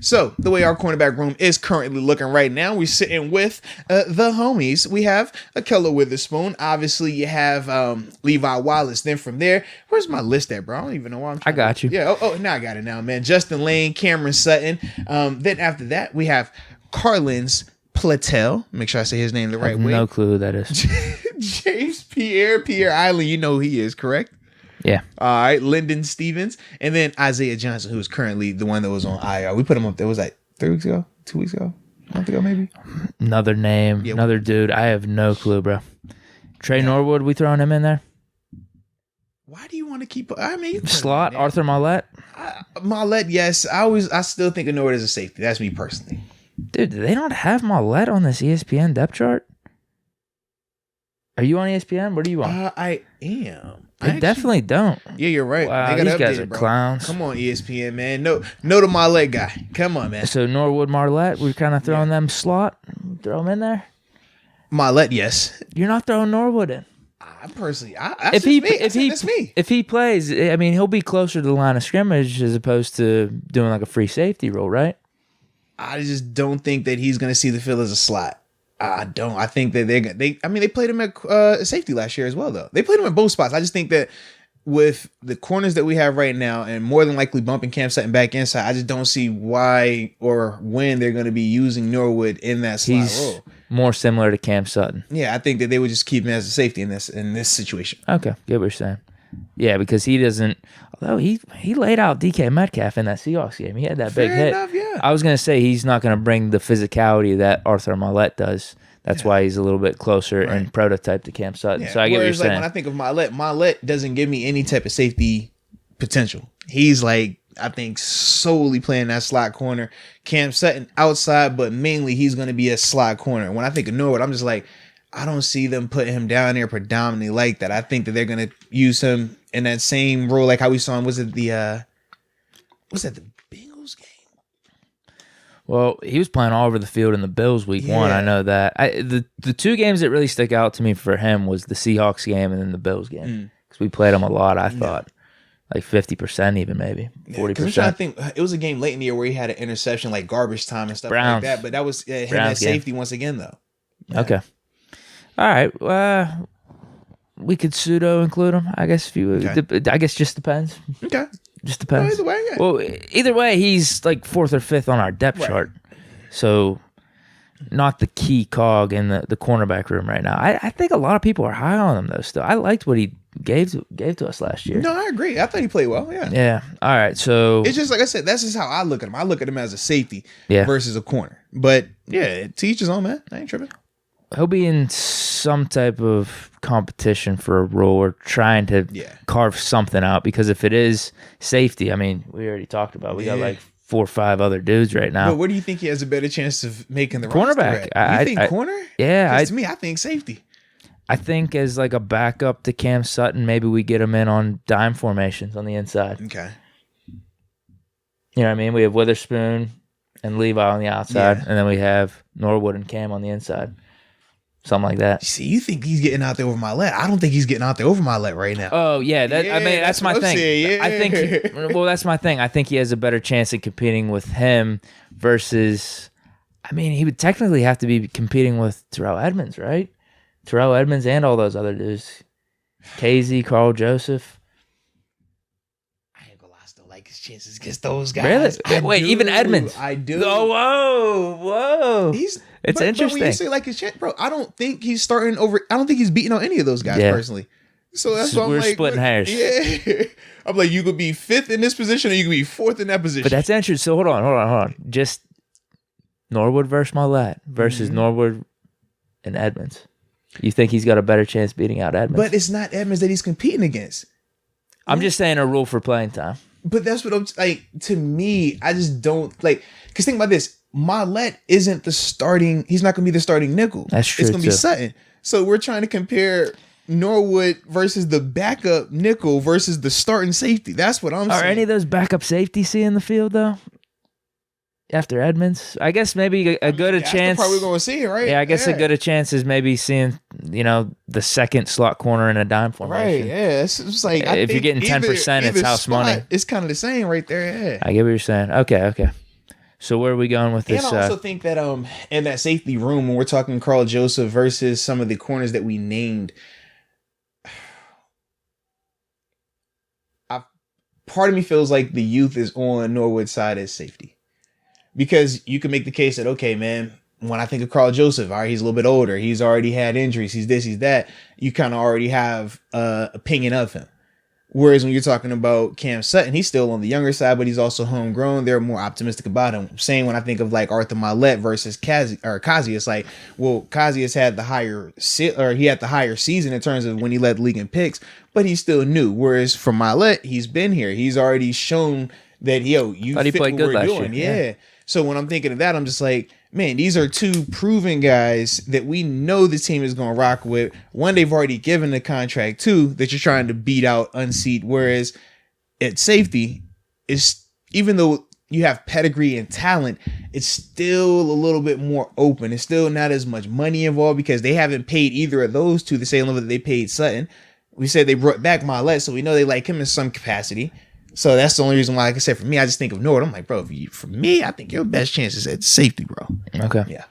So the way our cornerback room is currently looking right now, we're sitting with the homies. We have Akello Witherspoon. Obviously, you have Levi Wallace. Then from there, where's my list at, bro? I don't even know why I got you. Yeah. Oh, now I got it now, man. Justin Lane, Cameron Sutton. Then after that, we have Carlins Platel. Make sure I say his name the right way. No clue who that is. James Pierre Island. You know who he is, correct? Yeah. All right. Lyndon Stevens. And then Isaiah Johnson, who is currently the one that was on IR. We put him up there. Was like 3 weeks ago? 2 weeks ago? A month ago, maybe? Another name. Yeah, another dude. I have no clue, bro. Trey Norwood, we throwing him in there? Why do you want to keep... I mean... Slot, Arthur Marlette? Marlette, yes. I still think of Norwood as a safety. That's me personally. Dude, they don't have Marlette on this ESPN depth chart? Are you on ESPN? What are you on? I am. They definitely don't. Yeah, you're right. Wow, these guys are clowns. Come on, ESPN, man. No to Marlette guy. Come on, man. So Norwood, Marlette, we're kind of throwing them slot. Throw them in there? Marlette, yes. You're not throwing Norwood in. That's me. If he plays, I mean, he'll be closer to the line of scrimmage as opposed to doing like a free safety role, right? I just don't think that he's going to see the field as a slot. I don't. I think that they played him at safety last year as well, though. They played him at both spots. I just think that with the corners that we have right now, and more than likely bumping Cam Sutton back inside, I just don't see why or when they're going to be using Norwood in that slot role. More similar to Cam Sutton. Yeah, I think that they would just keep him as a safety in this situation. Okay, get what you're saying. Yeah, because he doesn't. Although he laid out DK Metcalf in that Seahawks game, he had that big hit. Enough, yeah. I was gonna say he's not gonna bring the physicality that Arthur Marlette does. That's why he's a little bit closer and prototype to Cam Sutton. So I get what you're saying. When I think of Marlette doesn't give me any type of safety potential. He's like, I think, solely playing that slot corner. Cam Sutton outside, but mainly he's going to be a slot corner. When I think of Norwood, I'm just like, I don't see them putting him down there predominantly like that. I think that they're going to use him in that same role, like how we saw him. Was it the Bengals game? Well, he was playing all over the field in the Bills week 1. I know that. The two games that really stuck out to me for him was the Seahawks game and then the Bills game. Because we played him a lot, I thought. Like 50% even, maybe 40%. I'm trying to think. It was a game late in the year where he had an interception, like garbage time and stuff like that. But that was him at safety once again, though. Yeah. Okay. All right. We could pseudo include him, I guess. I guess just depends. Okay. Just depends. Either way, yeah. Well, either way, he's like 4th or 5th on our depth chart. So not the key cog in the cornerback room right now. I think a lot of people are high on him, though, still. I liked what he gave to us last year. No, I agree. I thought he played well, yeah. Yeah. All right, so... It's just, like I said, that's just how I look at him. I look at him as a safety versus a corner. But, yeah, to each his own, man. I ain't tripping. He'll be in some type of competition for a role or trying to carve something out, because if it is safety, I mean, we already talked about, we got like 4 or 5 other dudes right now. But where do you think he has a better chance of making the cornerback? You think corner? Yeah. To me, I think safety. I think as like a backup to Cam Sutton, maybe we get him in on dime formations on the inside. Okay. You know what I mean? We have Witherspoon and Levi on the outside, and then we have Norwood and Cam on the inside. Something like that. See, you think he's getting out there over Marlette? I don't think he's getting out there over Marlette right now. Oh yeah, I mean that's my thing. Saying, I think. Well, that's my thing. I think he has a better chance of competing with him versus. I mean, he would technically have to be competing with Terrell Edmonds, right? Terrell Edmonds and all those other dudes, Casey, Carl Joseph. I ain't gonna lie, I still like his chances against those guys. Really? Wait, even Edmonds? I do. Oh, whoa! It's interesting. But when you say like his chance, bro, I don't think he's starting over. I don't think he's beating on any of those guys personally. So that's why I'm like, splitting hairs. Yeah, I'm like, you could be 5th in this position, or you could be 4th in that position. But that's interesting. So hold on. Just Norwood versus Marlette versus Norwood and Edmonds. You think he's got a better chance beating out Edmonds? But it's not Edmonds that he's competing against. I'm just saying a rule for playing time. But that's what I'm like. To me, I just don't like. Because think about this. Marlette isn't the starting. He's not going to be the starting nickel. That's true. It's going to be Sutton. So we're trying to compare Norwood versus the backup nickel versus the starting safety. That's what I'm saying. Are any of those backup safeties seeing the field though? After Edmonds, I guess maybe a good chance. That's probably going to see it, right? Yeah, I guess a good chance is maybe seeing the second slot corner in a dime formation. Right? Yeah, it's like if you're getting 10%, it's house money. It's kind of the same right there. Yeah, I get what you're saying. Okay. So where are we going with this? And I also think that in that safety room, when we're talking Carl Joseph versus some of the corners that we named, part of me feels like the youth is on Norwood's side as safety. Because you can make the case that, okay, man, when I think of Carl Joseph, all right, he's a little bit older. He's already had injuries. He's this, he's that. You kind of already have an opinion of him. Whereas when you're talking about Cam Sutton, he's still on the younger side, but he's also homegrown. They're more optimistic about him. Same when I think of like Arthur Milet versus Kazi, it's like, well, Kazi has had the higher he had the higher season in terms of when he led the league in picks, but he's still new. Whereas for Milet, he's been here. He's already shown that, you fit what we're doing. Yeah. So when I'm thinking of that, I'm just like, man, these are two proven guys that we know the team is going to rock with. One, they've already given the contract. Two, that you're trying to beat out, unseat. Whereas at safety, it's even though you have pedigree and talent, it's still a little bit more open. It's still not as much money involved because they haven't paid either of those two the same level that they paid Sutton. We said they brought back Milet, so we know they like him in some capacity. So that's the only reason why, like I said, for me, I just think of Norwood. I'm like, bro, for me, I think your best chance is at safety, bro. Okay. Yeah.